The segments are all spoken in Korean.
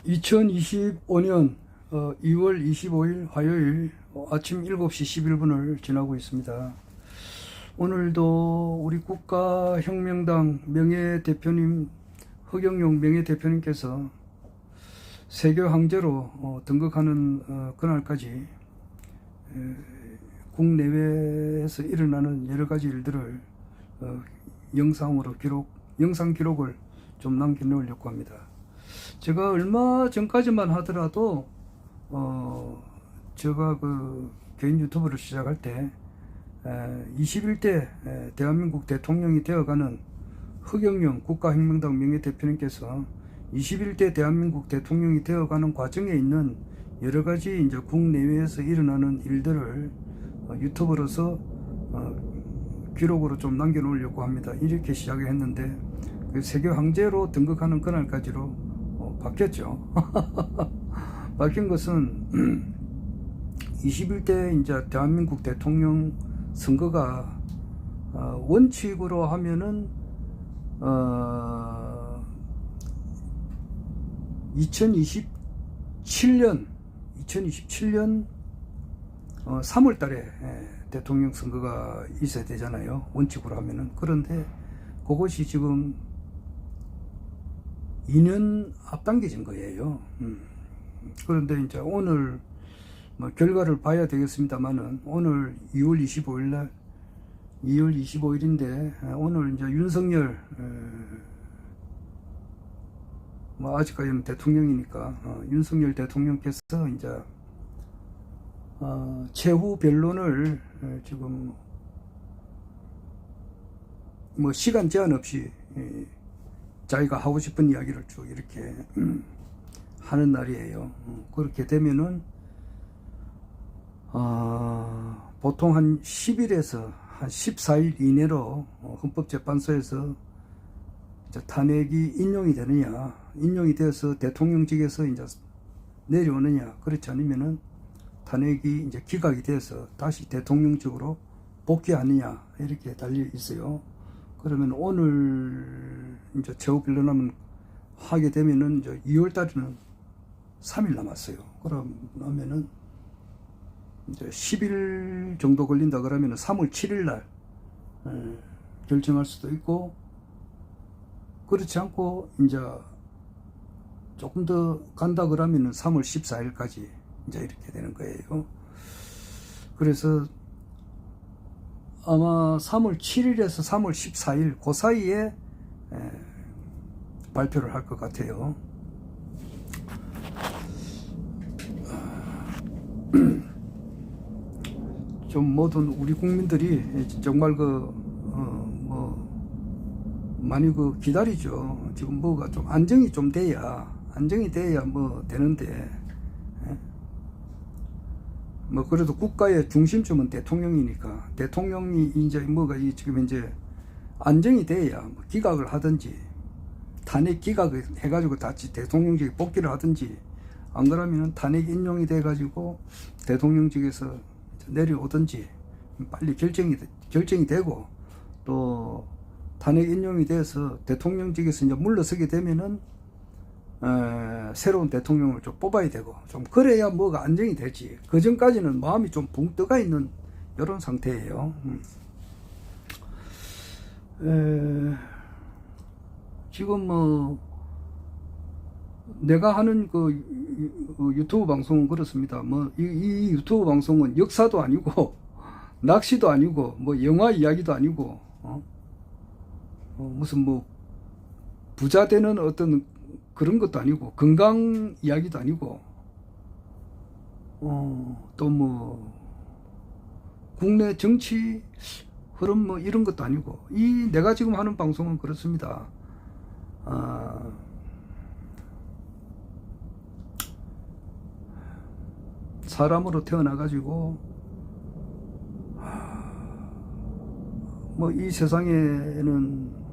2025년 2월 25일 화요일 아침 7시 11분을 지나고 있습니다. 오늘도 우리 국가혁명당 명예대표님, 허경영 명예대표님께서 세교 황제로 등극하는 그날까지 국내외에서 일어나는 여러 가지 일들을 영상 기록을 좀 남겨놓으려고 합니다. 제가 얼마 전까지만 하더라도 제가 그 개인 유튜브를 시작할 때 21대 대한민국 대통령이 되어가는 허경영 국가혁명당 명예대표님께서 21대 대한민국 대통령이 되어가는 과정에 있는 여러 가지 이제 국내외에서 일어나는 일들을 유튜브로서 기록으로 좀 남겨놓으려고 합니다. 이렇게 시작을 했는데 그 세교 황제로 등극하는 그날까지로 바뀌었죠. 바뀐 것은 21대 이제 대한민국 대통령 선거가 원칙으로 하면은 2027년 3월 달에 대통령 선거가 있어야 되잖아요. 원칙으로 하면은. 그런데 그것이 지금 2년 앞당겨진 거예요. 그런데 이제 오늘 뭐 결과를 봐야 되겠습니다만은 오늘 2월 25일인데 오늘 이제 윤석열 뭐 아직까지는 대통령이니까 윤석열 대통령께서 이제 최후 변론을 지금 뭐 시간 제한 없이 자기가 하고 싶은 이야기를 쭉 이렇게 하는 날이에요. 그렇게 되면은 보통 한 10일에서 한 14일 이내로 헌법재판소에서 이제 탄핵이 인용이 되느냐, 인용이 되어서 대통령직에서 이제 내려오느냐, 그렇지 않으면은 탄핵이 이제 기각이 돼서 다시 대통령직으로 복귀하느냐 이렇게 달려 있어요. 그러면 오늘 이제 최후 변론하면 하게 되면은 이제 2월 달에는 3일 남았어요. 그러면은 이제 10일 정도 걸린다 그러면은 3월 7일 날 결정할 수도 있고, 그렇지 않고 이제 조금 더 간다 그러면은 3월 14일까지 이제 이렇게 되는 거예요. 그래서 아마 3월 7일에서 3월 14일 그 사이에 발표를 할 것 같아요. 좀 모든 우리 국민들이 정말 많이 기다리죠. 지금 뭐가 좀 안정이 좀 돼야 뭐 되는데, 뭐 그래도 국가의 중심점은 대통령이니까 대통령이 이제 뭐가 지금 이제 안정이 돼야 뭐 기각을 하든지 탄핵 기각을 해가지고 다시 대통령직에 복귀를 하든지, 안 그러면은 탄핵 인용이 돼가지고 대통령직에서 내려오든지 빨리 결정이 되고, 또 탄핵 인용이 돼서 대통령직에서 이제 물러서게 되면은 새로운 대통령을 좀 뽑아야 되고, 좀 그래야 뭐가 안정이 되지. 그 전까지는 마음이 좀 붕 떠가 있는 이런 상태예요. 지금 뭐 내가 하는 그 유튜브 방송은 그렇습니다. 뭐 이 유튜브 방송은 역사도 아니고 낚시도 아니고 뭐 영화 이야기도 아니고 무슨 뭐 부자 되는 어떤 그런 것도 아니고 건강 이야기도 아니고 또 뭐 국내 정치 흐름 뭐 이런 것도 아니고, 이 내가 지금 하는 방송은 그렇습니다. 사람으로 태어나 가지고 뭐 이 세상에는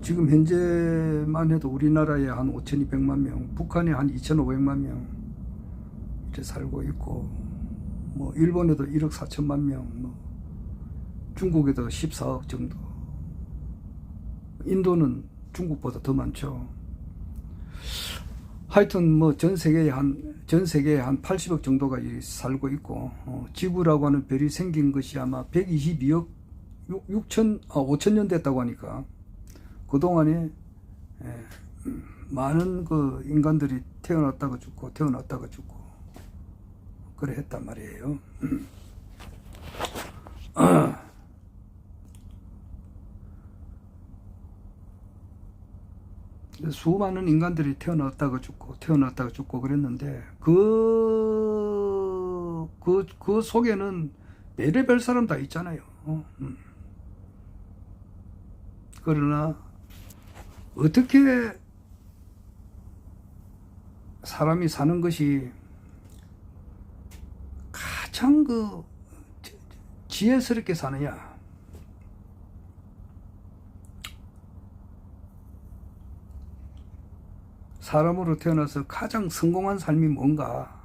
지금 현재만 해도 우리나라에 한 5,200만 명, 북한에 한 2,500만 명 이렇게 살고 있고, 뭐 일본에도 1억 4천만 명, 뭐 중국에도 14억 정도, 인도는 중국보다 더 많죠. 하여튼 뭐 전 세계에 한 80억 정도가 살고 있고, 지구라고 하는 별이 생긴 것이 아마 122억 5천 년 됐다고 하니까 그동안에 많은 그 인간들이 태어났다가 죽고 그래 했단 말이에요. 수많은 인간들이 태어났다가 죽고 그랬는데 그 속에는 별의별 사람 다 있잖아요. 그러나 어떻게 사람이 사는 것이 가장 지혜스럽게 사느냐? 사람으로 태어나서 가장 성공한 삶이 뭔가?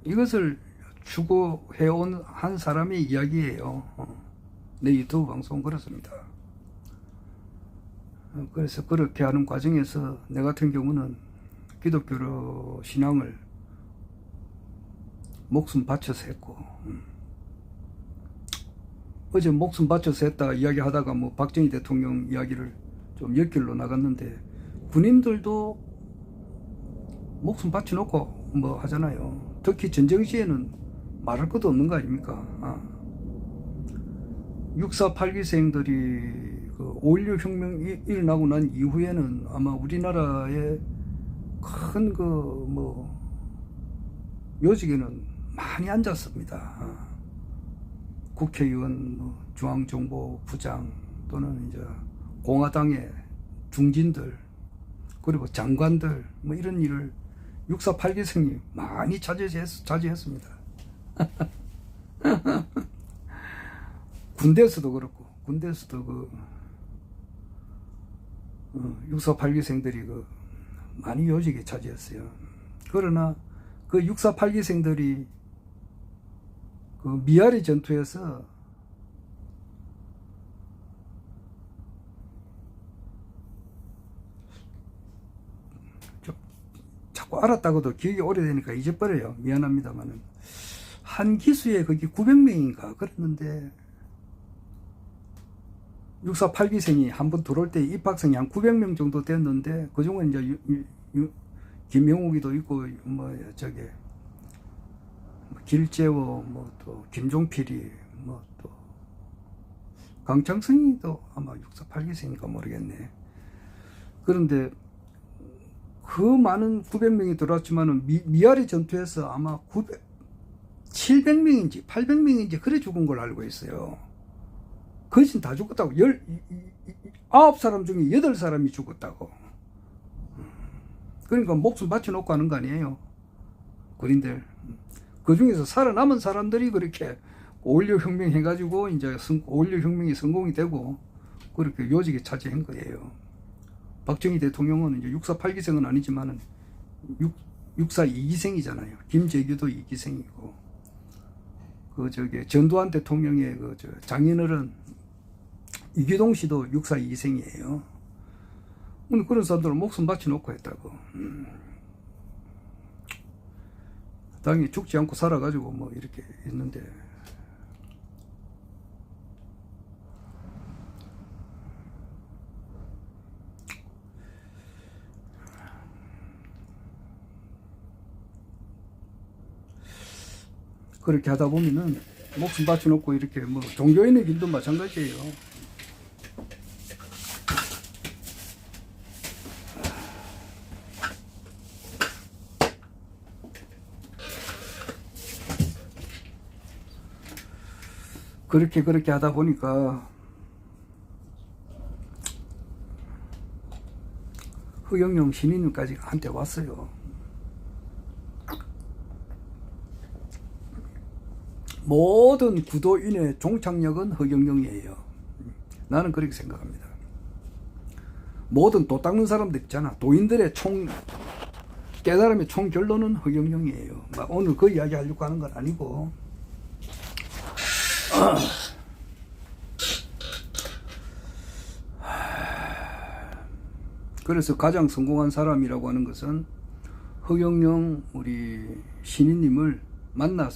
이것을 추구해온 한 사람의 이야기예요. 내 유튜브 방송은 그렇습니다. 그래서 그렇게 하는 과정에서 내 같은 경우는 기독교 신앙을 목숨 바쳐서 했고, 어제 목숨 바쳐서 했다 이야기 하다가 뭐 박정희 대통령 이야기를 좀 엮길로 나갔는데, 군인들도 목숨 바쳐놓고 뭐 하잖아요. 특히 전쟁 시에는 말할 것도 없는 거 아닙니까? 6.4 8기생들이 그 5.16 혁명이 일어나고 난 이후에는 아마 우리나라의 큰 요직에는 많이 앉았습니다. 국회의원, 중앙정보부장 또는 이제 공화당의 중진들, 그리고 장관들, 뭐 이런 일을 6.4 8기생이 많이 차지했습니다. 군대에서도 그렇고, 6.4 8기생들이 많이 요직에 차지했어요. 그러나 그 6.4 8기생들이 그 미아리 전투에서 자꾸 알았다고도 기억이 오래되니까 잊어버려요. 미안합니다만은. 한 기수에 거기 900명인가 그랬는데, 6.4 8기생이 한번 들어올 때 입학생이 한 900명 정도 됐는데, 그 중에 이제 김영욱이도 있고, 길재호, 또 김종필이, 또 강창승이도 아마 6.4 8기생인가 모르겠네. 그런데 그 많은 900명이 들어왔지만은 미아리 전투에서 아마 700명인지 800명인지 그래 죽은 걸 알고 있어요. 거진 다 죽었다고. 19사람 중에 8사람이 죽었다고. 그러니까 목숨 바쳐놓고 하는 거 아니에요, 군인들. 그 중에서 살아남은 사람들이 그렇게 5.16 혁명 해가지고 이제 5.16 혁명이 성공이 되고 그렇게 요직에 차지한 거예요. 박정희 대통령은 이제 6.4 8기생은 아니지만은 6.4 2기생이잖아요. 김재규도 2기생이고, 전두환 대통령의 장인어른 이기동 씨도 6.4 2기생이에요. 그런 사람들은 목숨 바쳐놓고 했다고. 당연히 죽지 않고 살아가지고 뭐 이렇게 있는데, 그렇게 하다 보면은 목숨 바쳐놓고 이렇게 뭐 종교인의 길도 마찬가지예요. 그렇게 하다 보니까 허경영 신인님까지 한테 왔어요. 모든 구도인의 종착역은 허경영이에요. 나는 그렇게 생각합니다. 모든 도 닦는 사람들 있잖아. 도인들의 깨달음의 총 결론은 허경영이에요. 오늘 그 이야기 하려고 하는 건 아니고, 그래서 가장 성공한 사람이라고 하는 것은 허경영 우리 신인님을 만나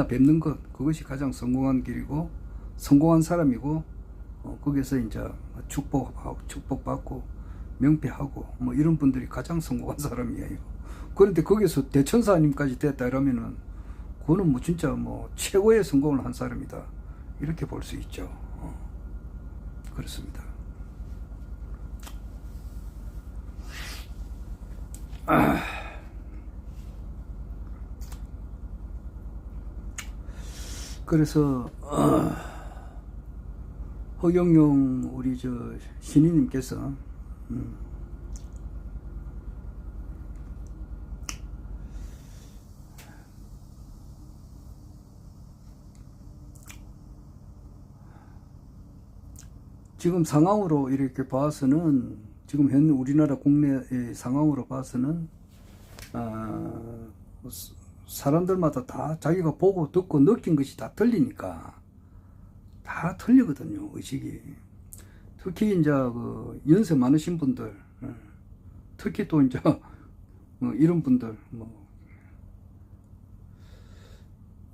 뵙는 것, 그것이 가장 성공한 길이고 성공한 사람이고, 거기서 이제 축복받고 명패하고 뭐 이런 분들이 가장 성공한 사람이에요. 그런데 거기서 대천사님까지 됐다 이러면은 그거는 뭐 진짜 뭐 최고의 성공을 한 사람이다, 이렇게 볼 수 있죠. 그렇습니다. 그래서 허경영 우리 저 신인님께서 지금 상황으로 이렇게 봐서는, 지금 현 우리나라 국내의 상황으로 봐서는 사람들마다 다 자기가 보고 듣고 느낀 것이 다 틀리니까 다 틀리거든요, 의식이. 특히 이제 그 연세 많으신 분들, 특히 또 이제 이런 분들,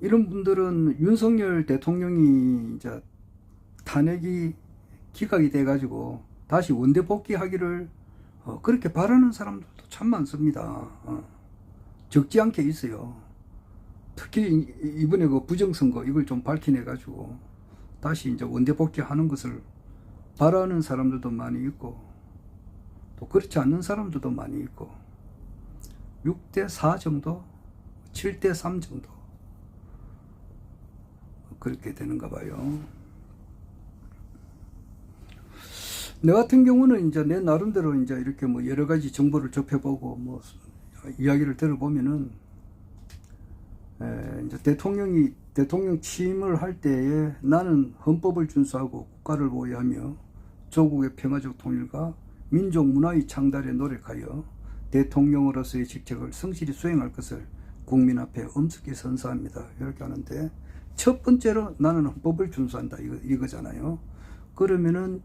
이런 분들은 윤석열 대통령이 이제 탄핵이 기각이 돼가지고 다시 원대 복귀하기를 그렇게 바라는 사람들도 참 많습니다. 적지 않게 있어요. 특히 이번에 그 부정선거 이걸 좀 밝혀내가지고 다시 이제 원대 복귀하는 것을 바라는 사람들도 많이 있고, 또 그렇지 않는 사람들도 많이 있고, 6대4 정도, 7대3 정도 그렇게 되는가 봐요. 내 같은 경우는 이제 내 나름대로 이제 이렇게 뭐 여러 가지 정보를 접해보고 뭐 이야기를 들어보면은, 이제 대통령 취임을 할 때에 나는 헌법을 준수하고 국가를 보호하며 조국의 평화적 통일과 민족 문화의 창달에 노력하여 대통령으로서의 직책을 성실히 수행할 것을 국민 앞에 엄숙히 선서합니다, 이렇게 하는데, 첫 번째로 나는 헌법을 준수한다 이거잖아요. 그러면은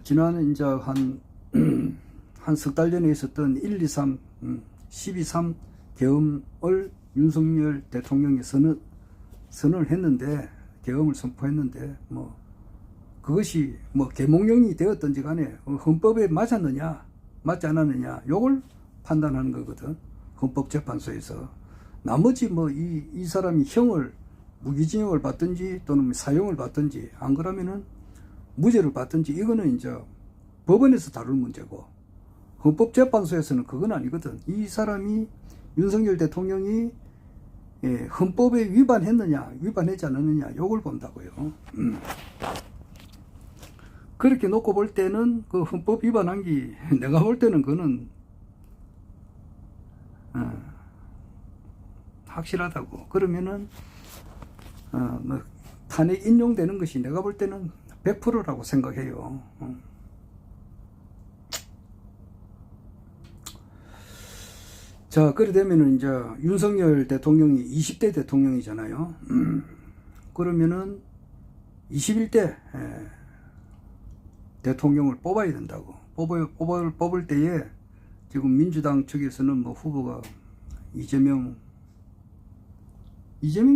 지난 이제 한 석 달 전에 있었던 1, 2, 3, 12, 3 계엄을 윤석열 대통령이 선언을 했는데, 계엄을 선포했는데, 뭐 그것이 뭐 계몽령이 되었던지 간에 헌법에 맞았느냐 맞지 않았느냐 요걸 판단하는 거거든, 헌법재판소에서. 나머지 뭐 이 사람이 무기징역을 받든지 또는 사형을 받든지 안 그러면은 무죄를 받든지, 이거는 이제 법원에서 다룰 문제고, 헌법재판소에서는 그건 아니거든. 이 사람이 윤석열 대통령이 헌법에 위반했느냐 위반하지 않았느냐 요걸 본다고요. 그렇게 놓고 볼 때는 그 헌법 위반한 게, 내가 볼 때는 그거는 확실하다고. 그러면은 뭐 탄핵 인용되는 것이 내가 볼 때는 100%라고 생각해요. 자, 그래 되면은 이제 윤석열 대통령이 20대 대통령이잖아요. 그러면은 21대 대통령을 뽑아야 된다고. 뽑을 때에 지금 민주당 측에서는 뭐 후보가 이재명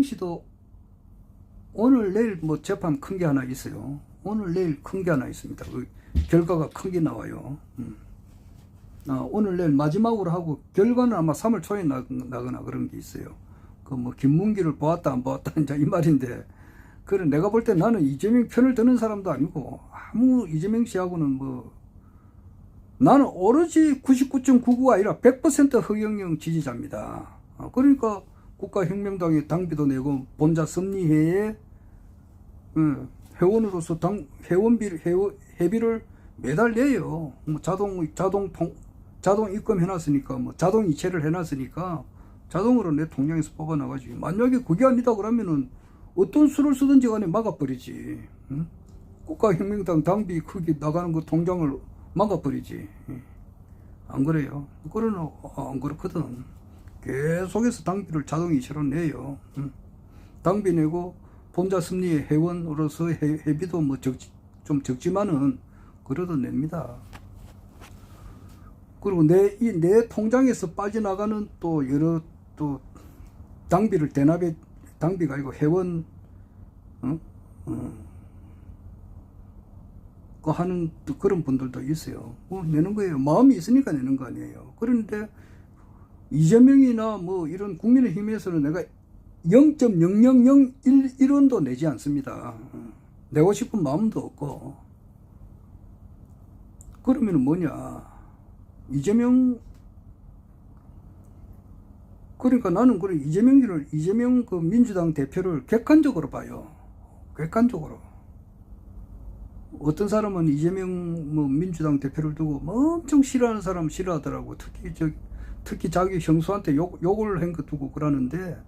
씨도 오늘 내일 뭐 재판 큰 게 하나 있어요. 오늘 내일 큰 게 하나 있습니다. 그 결과가 큰 게 나와요. 오늘 내일 마지막으로 하고 결과는 아마 3월 초에 나거나 그런 게 있어요. 그 뭐 김문기를 보았다 안 보았다 이제 이 말인데, 그래 내가 볼 때 나는 이재명 편을 드는 사람도 아니고, 아무 이재명 씨하고는 뭐 나는 오로지 99.99가 아니라 100% 허경영 지지자입니다. 그러니까 국가혁명당에 당비도 내고 본자 섭리회에 회원으로서 회비를 매달 내요. 뭐 자동 입금해놨으니까, 뭐 자동 이체를 해놨으니까 자동으로 내 통장에서 뽑아나가지. 만약에 그게 아니다 그러면은 어떤 수를 쓰든지 간에 막아버리지. 국가혁명당 당비 크게 나가는 그 통장을 막아버리지. 안 그래요? 그러나 안 그렇거든. 계속해서 당비를 자동 이체로 내요. 당비 내고 본자 섭리의 회원으로서 회비도 뭐 좀 적지만은 걷어냅니다. 그리고 내 통장에서 빠져나가는 또 여러 또 당비를 당비가 아니고 회원 하는 그런 분들도 있어요. 내는 거예요. 마음이 있으니까 내는 거 아니에요. 그런데 이재명이나 뭐 이런 국민의힘에서는 내가 0.0001원도 내지 않습니다. 내고 싶은 마음도 없고. 그러면 뭐냐, 이재명, 그러니까 나는 이재명 그 민주당 대표를 객관적으로 봐요. 객관적으로. 어떤 사람은 이재명 뭐 민주당 대표를 두고 뭐 엄청 싫어하는 사람 싫어하더라고. 특히 자기 형수한테 욕을 한 거 두고 그러는데,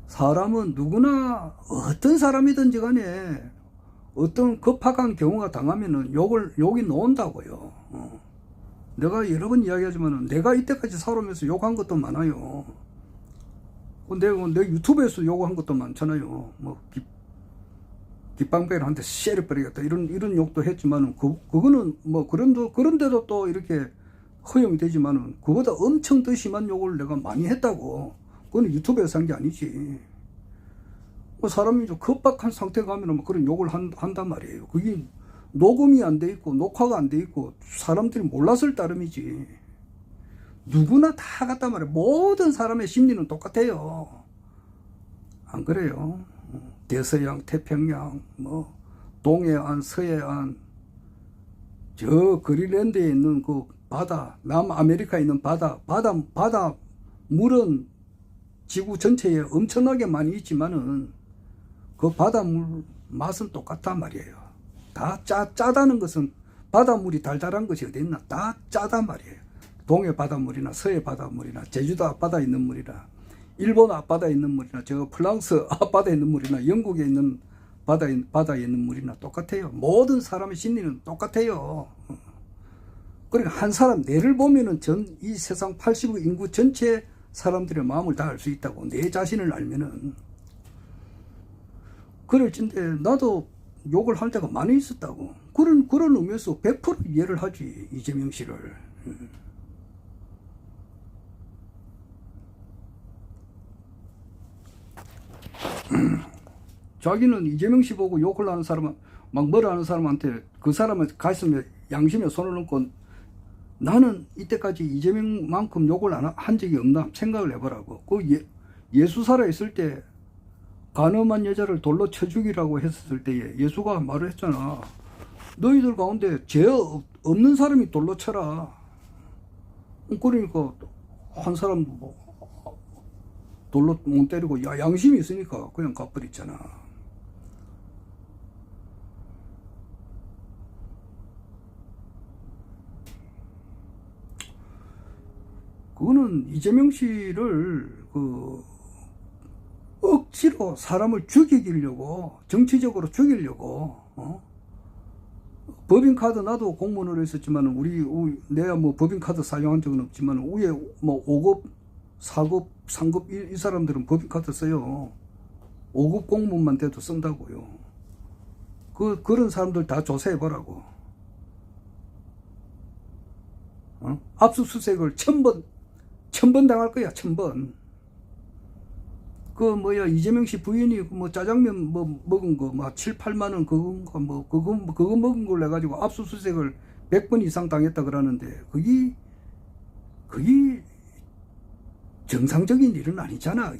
사람은 누구나 어떤 사람이든지 간에 어떤 급박한 경우가 당하면은 욕이 나온다고요. 내가 여러 번 이야기하지만은 내가 이때까지 살아오면서 욕한 것도 많아요. 내 유튜브에서 욕한 것도 많잖아요. 뭐 깃방배를 한테 쉐려버리겠다 이런 욕도 했지만은 그거는 뭐 그런데도 또 이렇게 허용이 되지만은 그보다 엄청 더 심한 욕을 내가 많이 했다고. 그건 유튜브에서 한 게 아니지. 뭐 사람이 좀 급박한 상태가 가면은 뭐 그런 욕을 한단 말이에요. 그게 녹음이 안 돼 있고 녹화가 안 돼 있고 사람들이 몰랐을 따름이지. 누구나 다 같단 말이에요. 모든 사람의 심리는 똑같아요. 안 그래요? 대서양, 태평양, 뭐 동해안, 서해안, 저 그린랜드에 있는 그 바다, 남아메리카에 있는 바다 물은 지구 전체에 엄청나게 많이 있지만은 그 바닷물 맛은 똑같단 말이에요. 다 짜다는 것은 바닷물이 달달한 것이 어디 있나? 다 짜단 말이에요. 동해 바닷물이나 서해 바닷물이나 제주도 앞바다에 있는 물이나 일본 앞바다에 있는 물이나 저 프랑스 앞바다에 있는 물이나 영국에 있는 바다에 있는 물이나 똑같아요. 모든 사람의 심리는 똑같아요. 그러니까 한 사람 내를 보면은 이 세상 80억 인구 전체 사람들의 마음을 다 알 수 있다고. 내 자신을 알면은. 그럴진데 나도 욕을 할 때가 많이 있었다고. 그런 의미에서 100% 이해를 하지, 이재명 씨를. 자기는 이재명 씨 보고 욕을 하는 사람, 막 뭐라 하는 사람한테 그 사람의 가슴에 양심에 손을 얹고, 나는 이때까지 이재명만큼 욕을 한 적이 없나 생각을 해보라고. 예수 살아 있을 때 간음한 여자를 돌로 쳐 죽이라고 했을 때에 예수가 말을 했잖아. 너희들 가운데 죄 없는 사람이 돌로 쳐라. 그러니까 한 사람 돌로 못 때리고 양심이 있으니까 그냥 가버렸잖아. 그거는 이재명 씨를 억지로 사람을 죽이려고, 정치적으로 죽이려고, 법인카드 나도 공무원으로 있었지만 내가 뭐 법인카드 사용한 적은 없지만 위에 뭐 5급, 4급, 3급 이 사람들은 법인카드 써요. 5급 공무원만 돼도 쓴다고요. 그런 사람들 다 조사해보라고. 압수수색을 1000번 당할 거야, 1000번. 이재명 씨 부인이 뭐 짜장면 뭐 먹은 거, 막 7, 8만 원 그거 먹은 걸 해가지고 압수수색을 100번 이상 당했다 그러는데, 그게 정상적인 일은 아니잖아,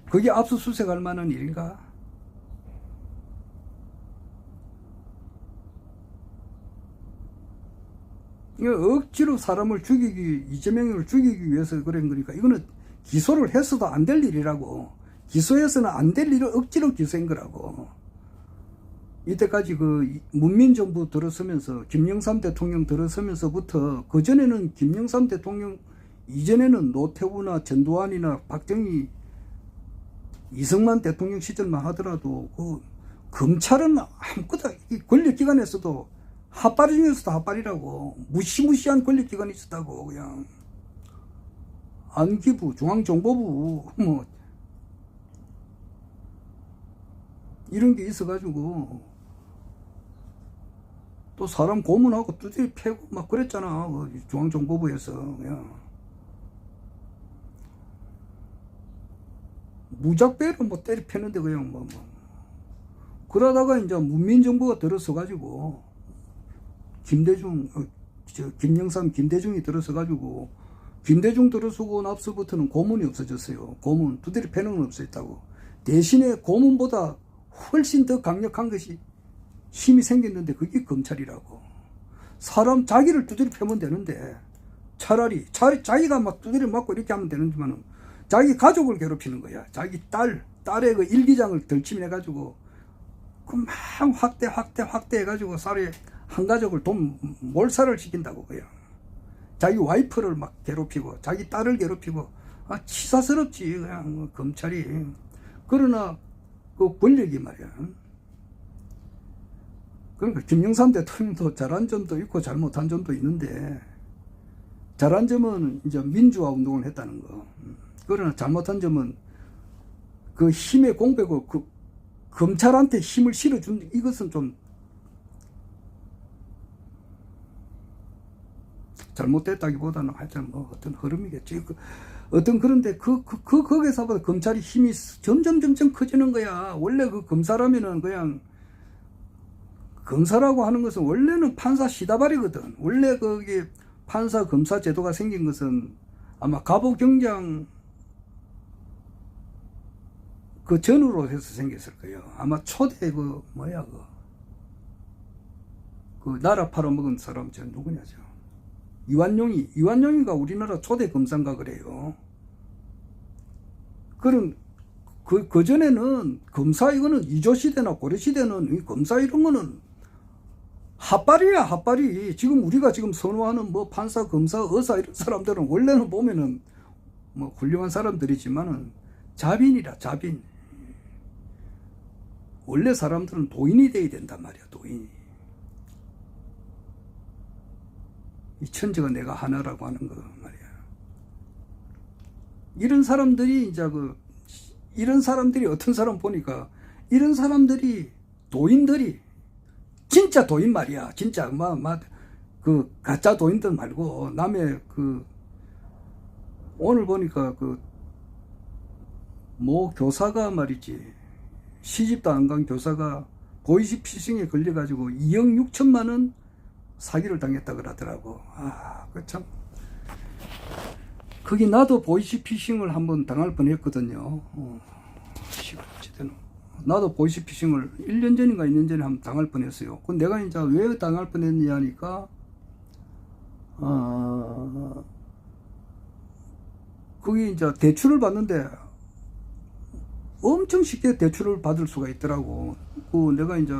그게 압수수색 할 만한 일인가? 억지로 사람을 이재명을 죽이기 위해서 그런 거니까, 이거는 기소를 했어도 안 될 일이라고. 기소해서는 안 될 일을 억지로 기소한 거라고. 이때까지 문민정부 들어서면서, 김영삼 대통령 들어서면서부터, 그전에는 김영삼 대통령 이전에는 노태우나 전두환이나 박정희, 이승만 대통령 시절만 하더라도 검찰은 아무것도, 권력기관에서도 핫바리 중에서도 핫바리라고. 무시무시한 권력기관이 있었다고. 그냥 안기부, 중앙정보부 뭐 이런 게 있어가지고 또 사람 고문하고 두드려 패고 막 그랬잖아. 그 중앙정보부에서. 그냥. 무작배로 뭐 때려 패는데 그냥 뭐. 그러다가 이제 문민정부가 들어서가지고, 김영삼 김대중이 들어서가지고, 김대중 들어서고 나서부터는 고문이 없어졌어요. 고문, 두드려 패는 건 없어졌다고. 대신에 고문보다 훨씬 더 강력한 것이 힘이 생겼는데 그게 검찰이라고. 사람 자기를 두드려 패면 되는데 차라리 자기가 막 두드려 맞고 이렇게 하면 되는지만은 자기 가족을 괴롭히는 거야. 자기 딸의 그 일기장을 덜침해가지고 그 막 확대 해가지고 쌀에 한 가족을 몰살을 시킨다고 그야. 자기 와이프를 막 괴롭히고 자기 딸을 괴롭히고 치사스럽지 그냥 검찰이. 그러나 그 권력이 말이야. 그러니까 김영삼 대통령도 잘한 점도 있고 잘못한 점도 있는데, 잘한 점은 이제 민주화 운동을 했다는 거. 그러나 잘못한 점은 그 힘의 공백을 그 검찰한테 힘을 실어준 이것은 좀 잘못됐다기보다는 하여튼 뭐 어떤 흐름이겠지. 그런데 거기서부터 검찰이 힘이 점점 커지는 거야. 원래 그 검사라면은 그냥, 검사라고 하는 것은 원래는 판사 시다발이거든. 원래 거기 판사 검사 제도가 생긴 것은 아마 갑오경장 그 전후로 해서 생겼을 거예요. 아마 초대 그 나라 팔아먹은 사람 저 누구냐죠. 이완용이가 우리나라 초대 검사인가 그래요. 그런 그 전에는 검사 이거는 이조 시대나 고려 시대는 이 검사 이런 거는 핫발이야, 핫발이. 지금 우리가 지금 선호하는 뭐 판사, 검사, 의사 이런 사람들은 원래는 보면은 뭐 훌륭한 사람들이지만은 자빈이라, 자빈. 원래 사람들은 도인이 돼야 된단 말이야, 도인이. 이 천지가 내가 하나라고 하는 거 말이야. 이런 사람들이 이제 이런 사람들이 어떤 사람 보니까 이런 사람들이 도인들이 진짜 도인 말이야. 진짜 그 가짜 도인들 말고 남의 오늘 보니까 뭐 교사가 말이지 시집도 안 간 교사가 보이스피싱에 걸려가지고 2억 6천만 원 사기를 당했다 그러더라고. 그 참. 거기 나도 보이스피싱을 한번 당할 뻔했거든요. 나도 보이스피싱을 1년 전인가 2년 전에 한번 당할 뻔했어요. 근데 내가 이제 왜 당할 뻔했느냐 하니까, 거기 이제 대출을 받는데 엄청 쉽게 대출을 받을 수가 있더라고. 내가 이제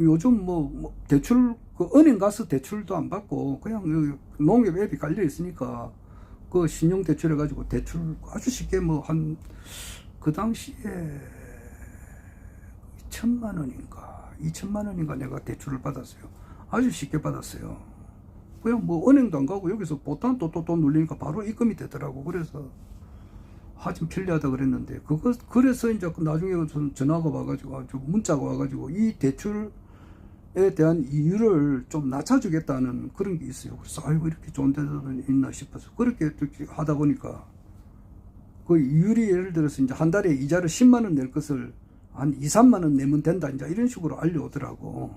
요즘 대출, 은행 가서 대출도 안 받고 그냥 여기 농협 앱이 깔려 있으니까 그 신용 대출 해가지고 대출 아주 쉽게 그 당시에 2천만 원인가 내가 대출을 받았어요. 아주 쉽게 받았어요. 그냥 은행도 안 가고 여기서 보탄 또 눌리니까 바로 입금이 되더라고. 그래서 좀 편리하다 그랬는데, 그래서 이제 나중에 전화가 와가지고, 문자가 와가지고, 이 대출에 대한 이율을 좀 낮춰주겠다는 그런 게 있어요. 그래서, 이렇게 좋은 데도 있나 싶어서. 그렇게 하다 보니까, 그 이율이 예를 들어서 이제 한 달에 이자를 10만원 낼 것을 한 2, 3만원 내면 된다. 이제 이런 식으로 알려오더라고.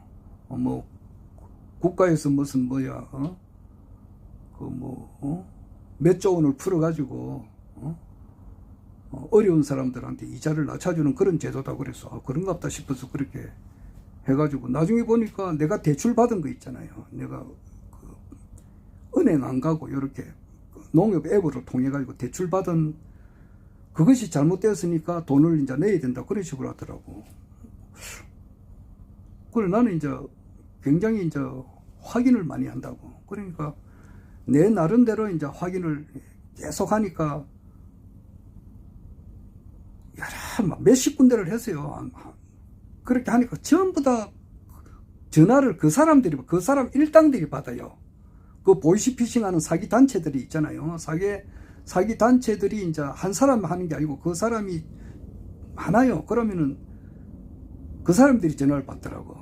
국가에서 무슨 몇 조 원을 풀어가지고, 어려운 사람들한테 이자를 낮춰주는 그런 제도다. 그래서 그런갑다 싶어서 그렇게 해가지고 나중에 보니까 내가 대출 받은 거 있잖아요. 내가 은행 안 가고 이렇게 농협 앱으로 통해 가지고 대출 받은 그것이 잘못되었으니까 돈을 이제 내야 된다. 그런 식으로 하더라고. 그래 나는 이제 굉장히 이제 확인을 많이 한다고. 그러니까 내 나름대로 이제 확인을 계속 하니까 몇십 군데를 했어요. 그렇게 하니까 전부 다 전화를 그 사람 일당들이 받아요. 그 보이스피싱 하는 사기 단체들이 있잖아요. 사기 단체들이 이제 한 사람 하는 게 아니고 그 사람이 많아요. 그러면은 그 사람들이 전화를 받더라고.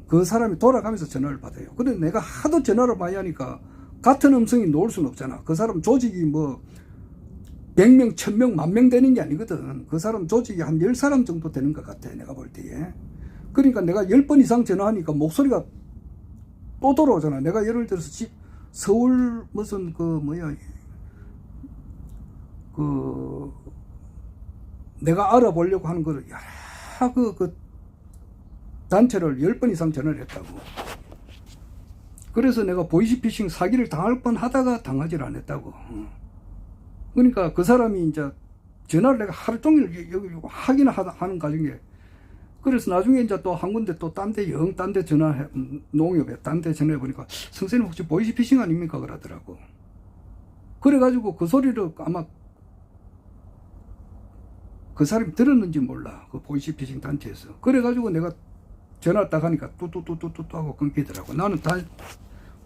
그 사람이 돌아가면서 전화를 받아요. 그런데 내가 하도 전화를 많이 하니까 같은 음성이 놓을 수는 없잖아. 그 사람 조직이 뭐 100명, 1000명, 10,000명 되는 게 아니거든. 그 사람 조직이 한 10사람 정도 되는 것 같아, 내가 볼 때에. 그러니까 내가 10번 이상 전화하니까 목소리가 또 돌아오잖아. 내가 예를 들어서 서울 무슨 내가 알아보려고 하는 거를 여러 그 단체를 10번 이상 전화를 했다고. 그래서 내가 보이스피싱 사기를 당할 뻔 하다가 당하지를 않았다고. 그러니까 그 사람이 이제 전화를 내가 하루 종일 여기 하긴 하는 과정에, 그래서 나중에 이제 또 한 군데 또 딴 데 전화해, 농협에 딴 데 전화해 보니까 선생님 혹시 보이스피싱 아닙니까? 그러더라고. 그래가지고 그 소리를 아마 그 사람이 들었는지 몰라. 그 보이스피싱 단체에서. 그래가지고 내가 전화 딱 하니까 뚜뚜뚜뚜뚜 하고 끊기더라고. 나는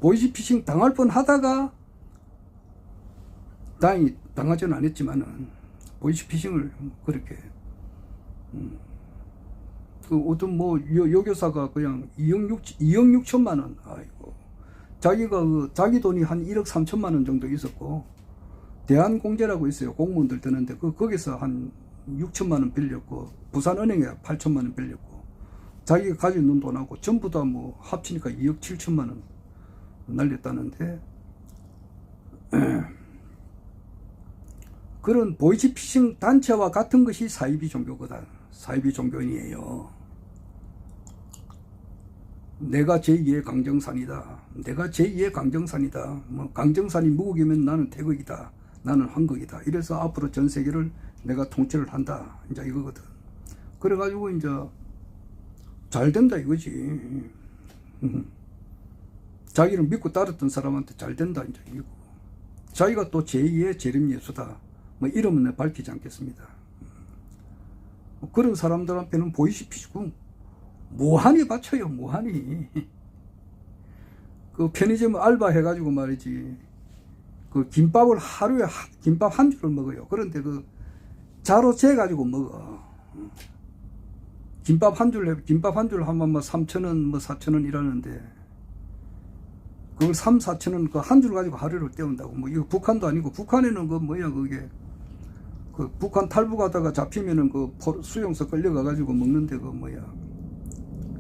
보이스피싱 당할 뻔 하다가 다행히 당하지는 않았지만은 보이스피싱을 그렇게 그 어떤 뭐 여교사가 그냥 2억 6천만 원, 아이고, 자기가 자기 돈이 한 1억 3천만 원 정도 있었고, 대한공제라고 있어요. 공무원들 드는데 거기서 한 6천만 원 빌렸고, 부산은행에 8천만 원 빌렸고, 자기가 가지고 있는 돈하고 전부 다 뭐 합치니까 2억 7천만 원 날렸다는데, 그런 보이스피싱 단체와 같은 것이 사이비 종교거든. 사이비 종교인이에요. 내가 제2의 강정산이다. 내가 제2의 강정산이다. 뭐 강정산이 무국이면 나는 태극이다. 나는 한국이다. 이래서 앞으로 전 세계를 내가 통치를 한다. 이제 이거거든. 그래가지고 이제 잘 된다 이거지. 자기를 믿고 따랐던 사람한테 잘 된다 이제 이거. 자기가 또 제2의 재림예수다. 뭐 이름은 내가 밝히지 않겠습니다. 그런 사람들한테는 보이스피싱 무한히 바쳐요. 무한히. 그 편의점 알바 해가지고 말이지, 그 김밥을 하루에 김밥 한 줄을 먹어요. 그런데 그 자로 재가지고 먹어. 김밥 한 줄 하면 뭐 3,000원 뭐 4,000원 이라는데, 그걸 3, 4,000원 그 한 줄 가지고 하루를 때운다고. 뭐 이거 북한도 아니고, 북한에는 그 뭐야 그게, 그 북한 탈북하다가 잡히면은 그 수용소 끌려가가지고 먹는데 그 뭐야,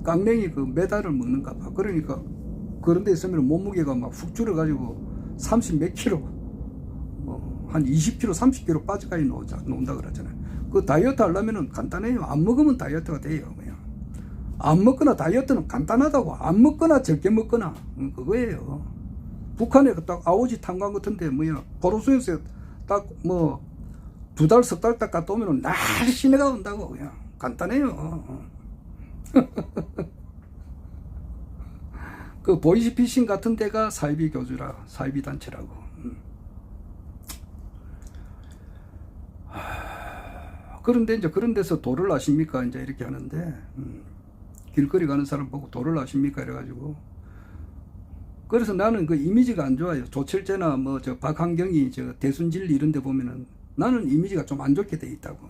깡냉이 그 메달을 먹는가 봐. 그러니까 그런 데 있으면 몸무게가 막 훅 줄어가지고 30 몇 킬로, 뭐 한 20킬로, 30킬로 빠져가지고 논다 그러잖아요. 그 다이어트 하려면은 간단해요. 안 먹으면 다이어트가 돼요. 그냥 안 먹거나 다이어트는 간단하다고. 안 먹거나 적게 먹거나 그거예요. 북한에 딱 아오지 탄광 같은데 뭐야, 보로수용소에 딱 뭐 2달, 석 달 딱 갔다 오면은 날 시내가 온다고. 그냥 간단해요. 그 보이스피싱 같은 데가 사이비 교주라, 사이비 단체라고. 그런데 이제 그런 데서 도를 아십니까? 이제 이렇게 하는데, 길거리 가는 사람 보고 도를 아십니까? 이래가지고. 그래서 나는 그 이미지가 안 좋아요. 조철재나 뭐 저 박한경이 저 대순진리 이런 데 보면은 나는 이미지가 좀 안 좋게 돼 있다고.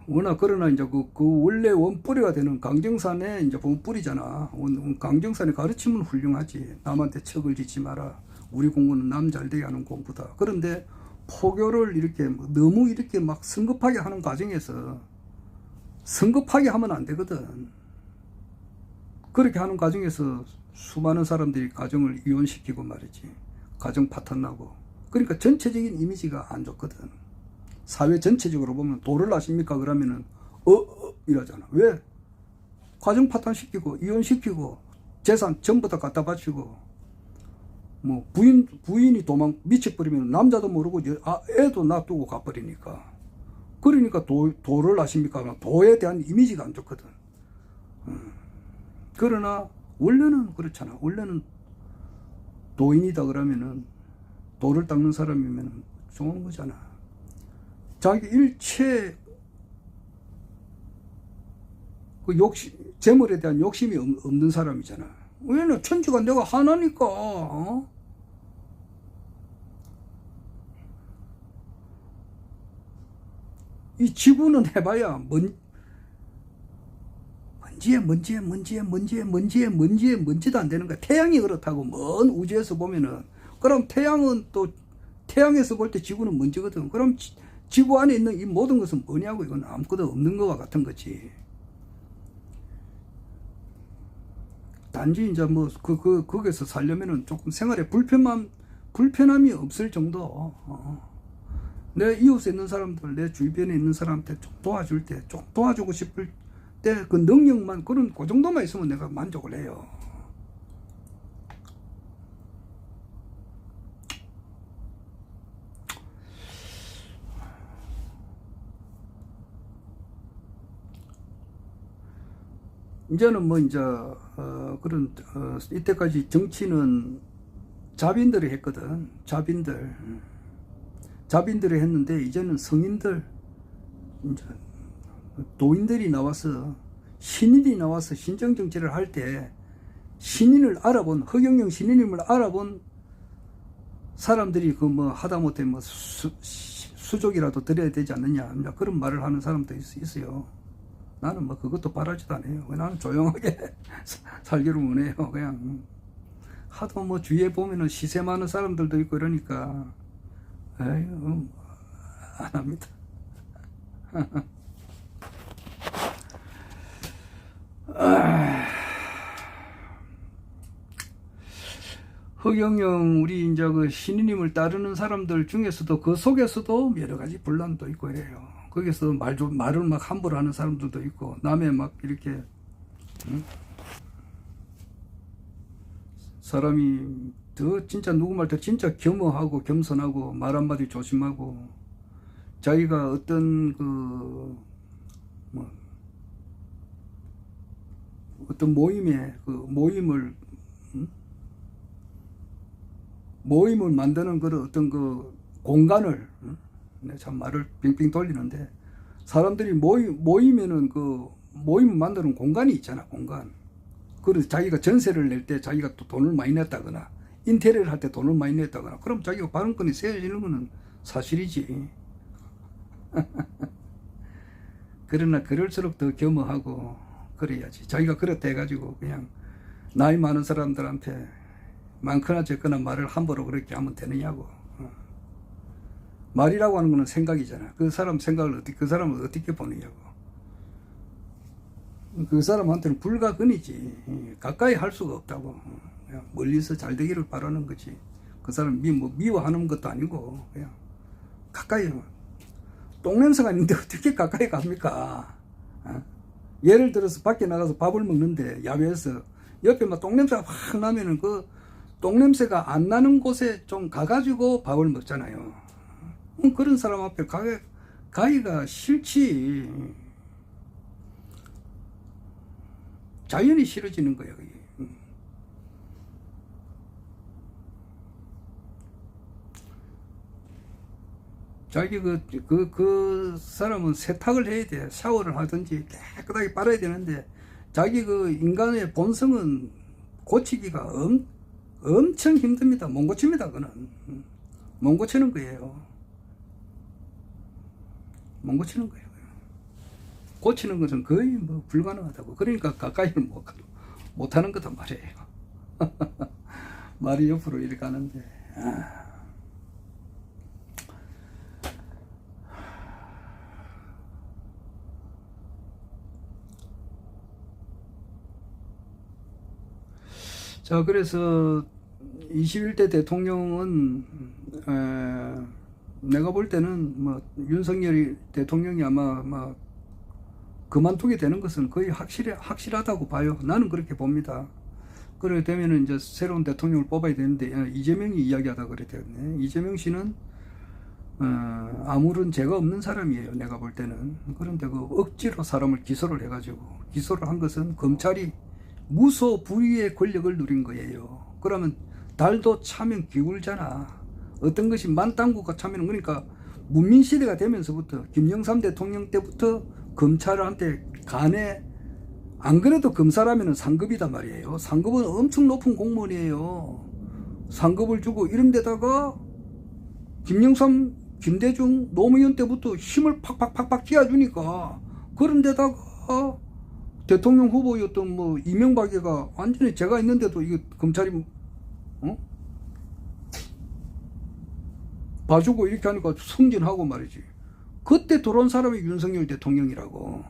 워낙 그러나 이제 그 원래 원뿌리가 되는 강정산에 이제 원뿌리잖아. 강정산의 가르침은 훌륭하지. 남한테 척을 짓지 마라. 우리 공부는 남 잘 되게 하는 공부다. 그런데 포교를 이렇게 너무 이렇게 막 성급하게 하는 과정에서, 성급하게 하면 안 되거든. 그렇게 하는 과정에서 수많은 사람들이 가정을 이혼시키고 말이지. 가정 파탄 나고. 그러니까 전체적인 이미지가 안 좋거든. 사회 전체적으로 보면 도를 아십니까? 그러면은 이러잖아. 왜? 가정 파탄시키고 이혼시키고 재산 전부 다 갖다 바치고, 뭐 부인이 미쳐버리면 남자도 모르고 애도 놔두고 가버리니까. 그러니까 도를 아십니까? 도에 대한 이미지가 안 좋거든. 그러나 원래는 그렇잖아. 원래는 도인이다 그러면은, 도를 닦는 사람이면 좋은 거잖아. 자기 일체 그 재물에 대한 욕심이 없는 사람이잖아. 왜냐면 천지가 내가 하나니까. 이 지구는 해봐야 먼지도 안 되는 거야. 태양이 그렇다고 먼 우주에서 보면은. 그럼 태양은 또 태양에서 볼 때 지구는 먼지거든. 그럼 지구 안에 있는 이 모든 것은 뭐냐고. 이건 아무것도 없는 것과 같은 거지. 단지 이제 뭐 거기서 살려면은 조금 생활에 불편함이 없을 정도. 내 이웃에 있는 사람들, 내 주변에 있는 사람한테 좀 도와줄 때, 좀 도와주고 싶을 때 그 능력만, 그 정도만 있으면 내가 만족을 해요. 이제는 뭐 이제 이때까지 정치는 자빈들이 했거든. 자빈들이 했는데 이제는 성인들, 이제 도인들이 나와서, 신인이 나와서 신정 정치를 할 때 신인을 알아본, 허경영 신인임을 알아본 사람들이 그 뭐 하다못해 뭐 수족이라도 드려야 되지 않느냐, 그런 말을 하는 사람도 있어요. 나는 뭐 그것도 바라지도 않아요. 나는 조용하게 살기를 원해요. 그냥 하도 뭐 주위에 보면은 시세 많은 사람들도 있고 이러니까 안 합니다. 허경영 우리 이제 그 신인님을 따르는 사람들 중에서도 그 속에서도 여러 가지 분란도 있고 이래요. 거기서 말을 막 함부로 하는 사람들도 있고, 남의 막 이렇게 사람이 더 진짜 누구 말 더 진짜 겸허하고 겸손하고 말 한마디 조심하고, 자기가 어떤 어떤 모임에 모임을 만드는 그런 어떤 공간을, 참 말을 빙빙 돌리는데, 사람들이 모이면은 모임을 만드는 공간이 있잖아, 공간. 그래서 자기가 전세를 낼 때 자기가 또 돈을 많이 냈다거나, 인테리어를 할 때 돈을 많이 냈다거나, 그럼 자기가 발언권이 세워지는 거는 사실이지. 그러나 그럴수록 더 겸허하고 그래야지. 자기가 그렇다 해가지고 그냥 나이 많은 사람들한테 많거나 적거나 말을 함부로 그렇게 하면 되느냐고. 말이라고 하는 거는 생각이잖아. 그 사람 생각을 그 사람을 어떻게 보느냐고. 그 사람한테는 불가근이지. 가까이 할 수가 없다고. 그냥 멀리서 잘 되기를 바라는 거지. 그 사람 미워하는 것도 아니고, 그냥 가까이. 똥냄새가 있는데 어떻게 가까이 갑니까? 예를 들어서 밖에 나가서 밥을 먹는데 야외에서 옆에 막 똥냄새가 확 나면은 그 똥냄새가 안 나는 곳에 좀 가가지고 밥을 먹잖아요. 그런 사람 앞에 가기가 싫지. 자연히 싫어지는 거예요. 자기 그 사람은 세탁을 해야 돼. 샤워를 하든지 깨끗하게 빨아야 되는데, 자기 인간의 본성은 고치기가 엄청 힘듭니다. 못 고칩니다. 그는 못 고치는 거예요. 못 고치는 거예요. 고치는 것은 거의 뭐 불가능하다고. 그러니까 가까이는 못 하는 거단 말이에요. 말이 옆으로 이렇게 가는데. 자, 그래서 21대 대통령은 내가 볼 때는 뭐 윤석열 대통령이 아마 그만두게 되는 것은 거의 확실하다고 봐요. 나는 그렇게 봅니다. 그렇게 되면은 이제 새로운 대통령을 뽑아야 되는데, 이재명이 이야기하다 그랬대요. 이재명 씨는 아무런 죄가 없는 사람이에요. 내가 볼 때는. 그런데 억지로 사람을 기소를 해가지고, 기소를 한 것은 검찰이 무소 부위의 권력을 누린 거예요. 그러면 달도 차면 기울잖아. 어떤 것이 만땅구가 차면, 그러니까 문민시대가 되면서부터 김영삼 대통령 때부터 검찰한테 간에, 안 그래도 검사라면 상급이단 말이에요. 상급은 엄청 높은 공무원이에요. 상급을 주고, 이런 데다가 김영삼, 김대중, 노무현 때부터 힘을 팍팍팍팍 쥐어주니까, 그런 데다가 대통령 후보였던 뭐 이명박이가 완전히 제가 있는데도 이거 검찰이 봐주고 이렇게 하니까 승진하고 말이지. 그때 들어온 사람이 윤석열 대통령이라고.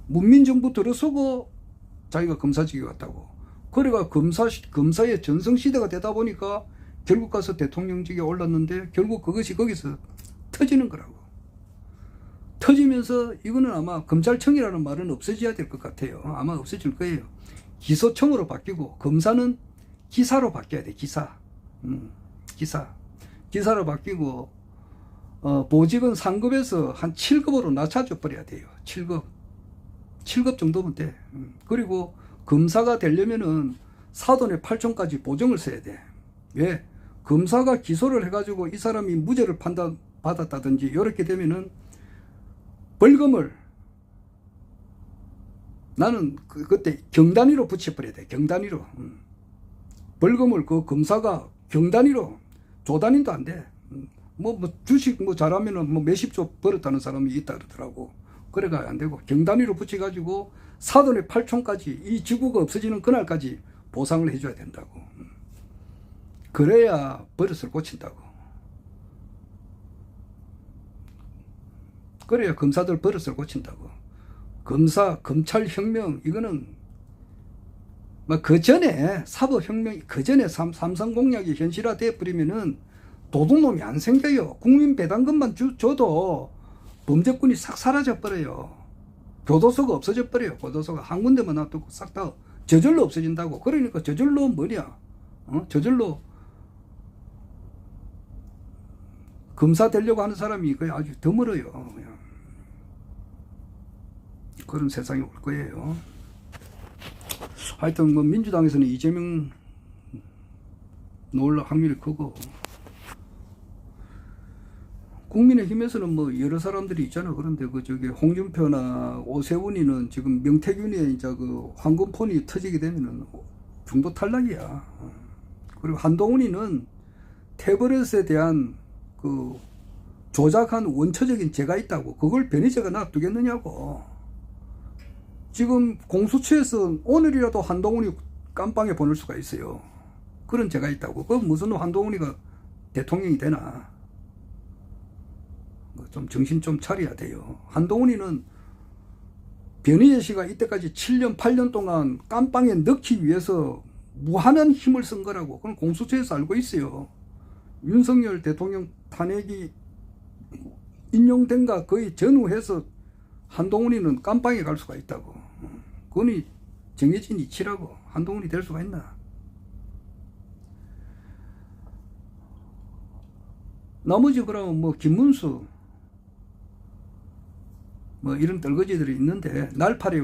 문민정부 들어서고 자기가 검사직에 갔다고. 그래가 검사의 전성시대가 되다 보니까 결국 가서 대통령직에 올랐는데 결국 그것이 거기서 터지는 거라고. 터지면서 이거는 아마 검찰청이라는 말은 없어져야 될 것 같아요. 아마 없어질 거예요. 기소청으로 바뀌고 검사는 기사로 바뀌어야 돼. 기사. 기사로 바뀌고 보직은 상급에서 한 7급으로 낮춰줘 버려야 돼요. 7급 정도면 돼. 그리고 검사가 되려면은 사돈의 8촌까지 보정을 써야 돼. 왜? 검사가 기소를 해가지고 이 사람이 무죄를 판단받았다든지 이렇게 되면은 벌금을 나는 그때 경단위로 붙여버려야 돼. 경단위로. 벌금을 그 검사가 경단위로 조단위도 안 돼. 뭐 주식 잘하면은 몇십조 벌었다는 사람이 있다 그러더라고. 그래가 안 되고 경단위로 붙여가지고 사돈의 8촌까지 이 지구가 없어지는 그날까지 보상을 해줘야 된다고. 그래야 버릇을 고친다고. 그래야 검사들 버릇을 고친다고. 검찰혁명 이거는 그 전에 사법혁명 그 전에 삼성공약이 현실화돼 버리면은 도둑놈이 안 생겨요. 국민 배당금만 줘도 범죄꾼이 싹 사라져 버려요. 교도소가 없어져 버려요. 교도소가 한 군데만 놔두고 싹 다 저절로 없어진다고. 그러니까 저절로 뭐냐? 저절로 검사 되려고 하는 사람이 거의 아주 드물어요. 그냥. 그런 세상이 올 거예요. 하여튼 뭐 민주당에서는 이재명 놓을 확률이 크고 국민의힘에서는 뭐 여러 사람들이 있잖아. 그런데 그 저기 홍준표나 오세훈이는 지금 명태균의 이제 그 황금폰이 터지게 되면은 중도 탈락이야. 그리고 한동훈이는 태블릿에 대한 그 조작한 원초적인 죄가 있다고. 그걸 변희재가 놔두겠느냐고. 지금 공수처에서 오늘이라도 한동훈이 깜빵에 보낼 수가 있어요. 그런 죄가 있다고. 그 무슨 한동훈이가 대통령이 되나. 좀 정신 좀 차려야 돼요. 한동훈이는 변희재 씨가 이때까지 7년 8년 동안 깜빵에 넣기 위해서 무한한 힘을 쓴 거라고. 그건 공수처에서 알고 있어요. 윤석열 대통령 탄핵이 인용된가 거의 전후해서 한동훈이는 깜빵에 갈 수가 있다고. 그건 정해진 이치라고. 한동훈이 될 수가 있나. 나머지 그러면 뭐 김문수 뭐 이런 떨거지들이 있는데 날파리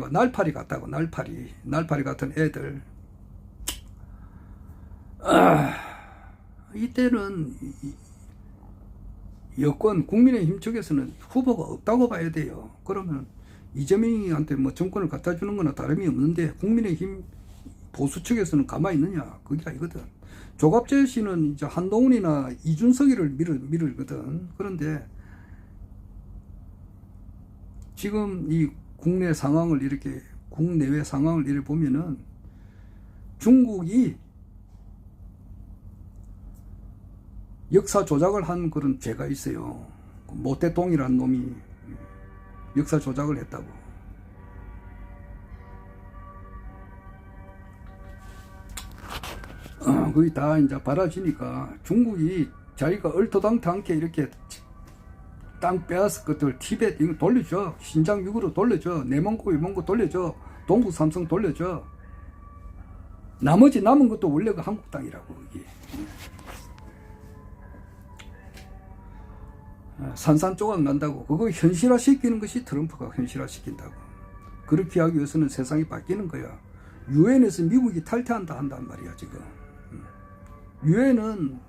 같다고. 날파리 같은 애들. 이때는 여권 국민의힘 쪽에서는 후보가 없다고 봐야 돼요. 그러면 이재명한테 뭐 정권을 갖다 주는 거나 다름이 없는데 국민의힘 보수 측에서는 가만히 있느냐. 그게 아니거든. 조갑재 씨는 이제 한동훈이나 이준석이를 밀거든. 그런데 지금 이 국내외 상황을 이렇게 보면은 중국이 역사 조작을 한 그런 죄가 있어요. 모태동이라는 놈이 역사 조작을 했다고. 거의 다 이제 바라지니까 중국이 자기가 얼토당토않게 이렇게 땅 빼앗을 것들 티베트 이거 돌려줘. 신장 유구로 돌려줘. 내몽고 위몽고 돌려줘. 동북 삼성 돌려줘. 나머지 남은 것도 원래 그 한국 땅이라고. 이게. 산산조각 난다고. 그거 현실화시키는 것이 트럼프가 현실화시킨다고. 그렇게 하기 위해서는 세상이 바뀌는 거야. 유엔에서 미국이 탈퇴한다 한단 말이야 지금. 유엔은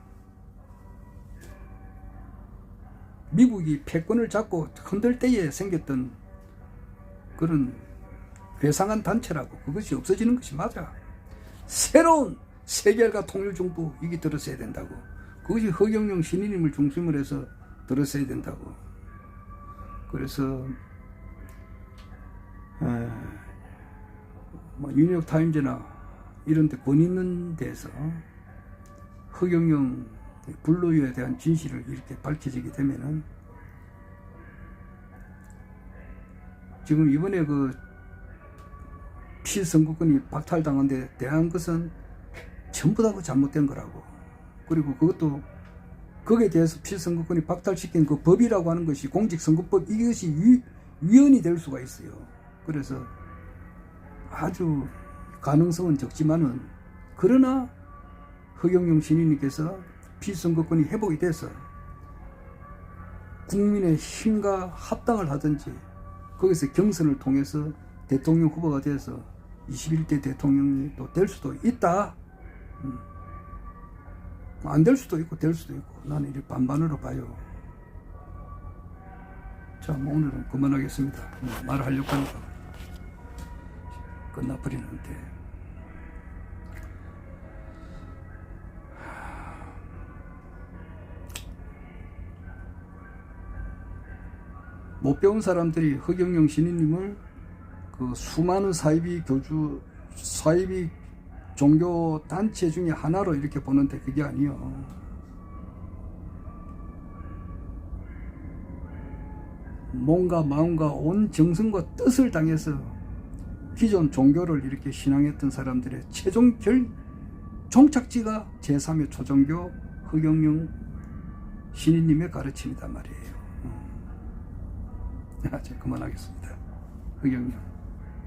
미국이 패권을 잡고 흔들 때에 생겼던 그런 괴상한 단체라고. 그것이 없어지는 것이 맞아. 새로운 세계화 통일정부 이게 들었어야 된다고. 그것이 허경영 신인님을 중심으로 해서 들었어야 된다고. 그래서 뭐 뉴욕타임즈나 이런 데 권 있는 데서 허경영 불로유에 대한 진실을 이렇게 밝혀지게 되면은 지금 이번에 그 피선거권이 박탈당한 데 대한 것은 전부 다 그 잘못된 거라고. 그리고 그것도 거기에 대해서 피선거권이 박탈시킨 그 법이라고 하는 것이 공직선거법, 이것이 위헌이 될 수가 있어요. 그래서 아주 가능성은 적지만은, 그러나 허경영 신인님께서 피선거권이 회복이 돼서 국민의 힘과 합당을 하든지 거기서 경선을 통해서 대통령 후보가 돼서 21대 대통령이 또 될 수도 있다. 안 될 수도 있고 될 수도 있고, 나는 이렇게 반반으로 봐요. 자, 뭐 오늘은 그만하겠습니다. 말을 하려고 하니까 끝나버리는데. 못 배운 사람들이 허경영 신인님을 그 수많은 사이비 종교 단체 중에 하나로 이렇게 보는데 그게 아니요. 몸과 마음과 온 정성과 뜻을 당해서 기존 종교를 이렇게 신앙했던 사람들의 최종 종착지가 제3의 초종교 허경영 신인님의 가르침이단 말이에요. 자, 그만하겠습니다. 허경영.